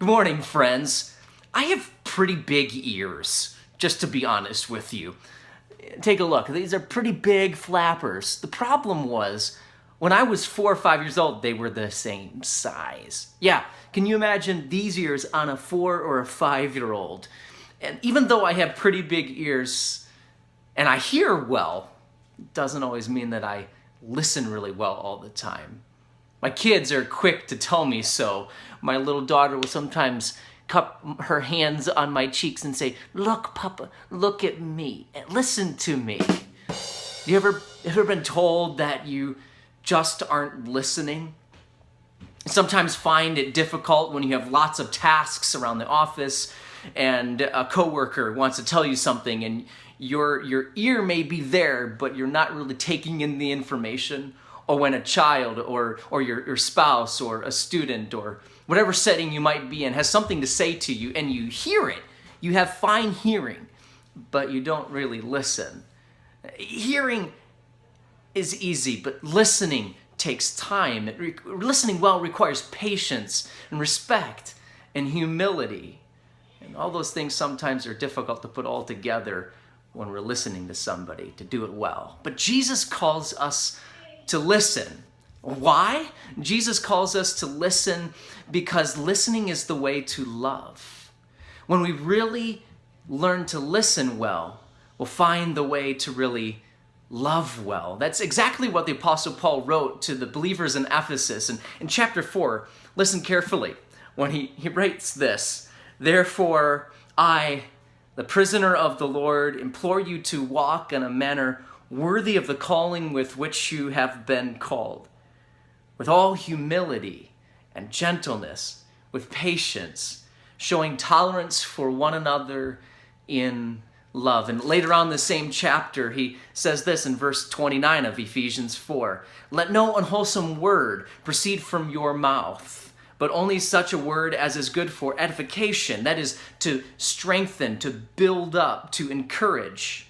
Good morning, friends. I have pretty big ears, just to be honest with you. Take a look. These are pretty big flappers. The problem was, when I was 4 or 5 years old, they were the same size. Yeah, can you imagine these ears on a 4 or a 5-year-old? And even though I have pretty big ears and I hear well, it doesn't always mean that I listen really well all the time. My kids are quick to tell me so. My little daughter will sometimes cup her hands on my cheeks and say, "Look, Papa, look at me, and listen to me." You ever been told that you just aren't listening? Sometimes find it difficult when you have lots of tasks around the office and a coworker wants to tell you something and your ear may be there, but you're not really taking in the information. Or when a child or your spouse or a student or whatever setting you might be in has something to say to you and you hear it, you have fine hearing, but you don't really listen. Hearing is easy, but listening takes time. Listening well requires patience and respect and humility. And all those things sometimes are difficult to put all together when we're listening to somebody to do it well. But Jesus calls us to listen. Why? Jesus calls us to listen because listening is the way to love. When we really learn to listen well, we'll find the way to really love well. That's exactly what the Apostle Paul wrote to the believers in Ephesus. And in chapter 4, listen carefully when he writes this: "Therefore, I, the prisoner of the Lord, implore you to walk in a manner worthy of the calling with which you have been called, with all humility and gentleness, with patience, showing tolerance for one another in love." And later on in the same chapter, he says this in verse 29 of Ephesians 4, "Let no unwholesome word proceed from your mouth, but only such a word as is good for edification," that is, to strengthen, to build up, to encourage,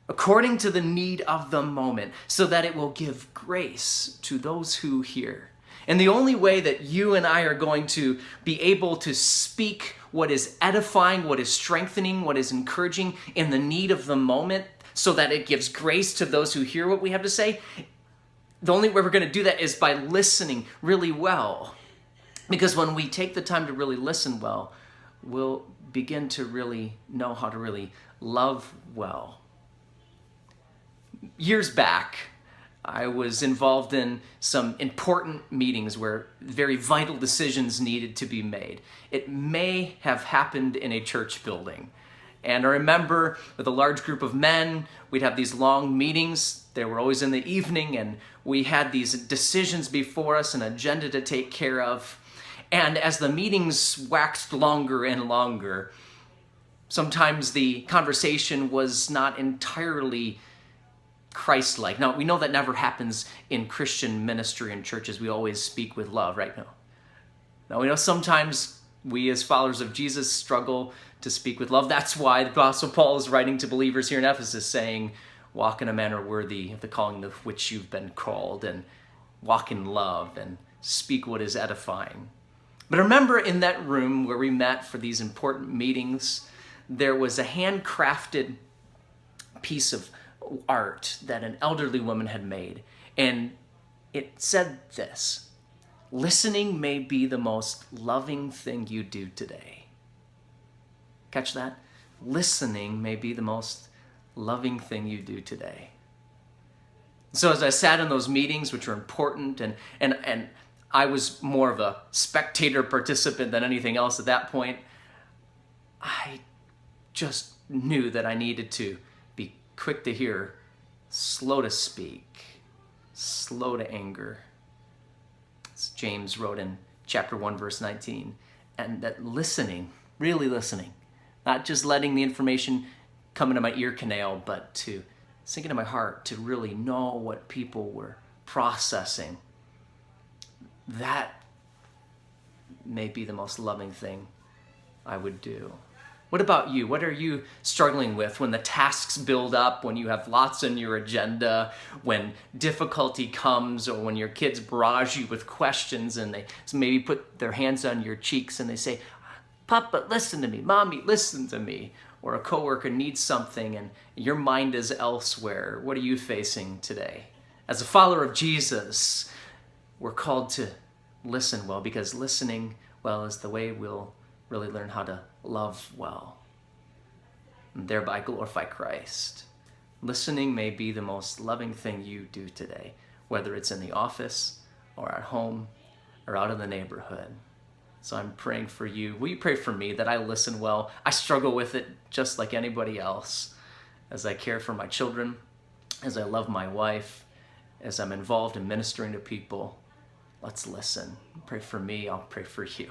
"according to the need of the moment, so that it will give grace to those who hear." And the only way that you and I are going to be able to speak what is edifying, what is strengthening, what is encouraging in the need of the moment, so that it gives grace to those who hear what we have to say, the only way we're going to do that is by listening really well. Because when we take the time to really listen well, we'll begin to really know how to really love well. Years back, I was involved in some important meetings where very vital decisions needed to be made. It may have happened in a church building. And I remember with a large group of men, we'd have these long meetings. They were always in the evening, and we had these decisions before us, an agenda to take care of. And as the meetings waxed longer and longer, sometimes the conversation was not entirely Christ-like. Now, we know that never happens in Christian ministry and churches. We always speak with love, right? No. Now, we know sometimes we as followers of Jesus struggle to speak with love. That's why the Apostle Paul is writing to believers here in Ephesus saying, walk in a manner worthy of the calling of which you've been called, and walk in love and speak what is edifying. But remember, in that room where we met for these important meetings, there was a handcrafted piece of art that an elderly woman had made, and it said this: "Listening may be the most loving thing you do today." Catch that? Listening may be the most loving thing you do today. So as I sat in those meetings, which were important, and I was more of a spectator participant than anything else at that point, I just knew that I needed to be quick to hear, slow to speak, slow to anger. As James wrote in chapter 1, verse 19. And that listening, really listening, not just letting the information come into my ear canal, but to sink into my heart, to really know what people were processing. That may be the most loving thing I would do. What about you? What are you struggling with when the tasks build up, when you have lots on your agenda, when difficulty comes, or when your kids barrage you with questions and they maybe put their hands on your cheeks and they say, Papa, listen to me. Mommy, listen to me. Or a coworker needs something and your mind is elsewhere. What are you facing today? As a follower of Jesus, we're called to listen well, because listening well is the way we'll really learn how to love well and thereby glorify Christ. Listening may be the most loving thing you do today, whether it's in the office or at home or out in the neighborhood. So I'm praying for you. Will you pray for me that I listen well? I struggle with it just like anybody else. As I care for my children, as I love my wife, as I'm involved in ministering to people, let's listen. Pray for me, I'll pray for you.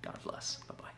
God bless. Bye-bye.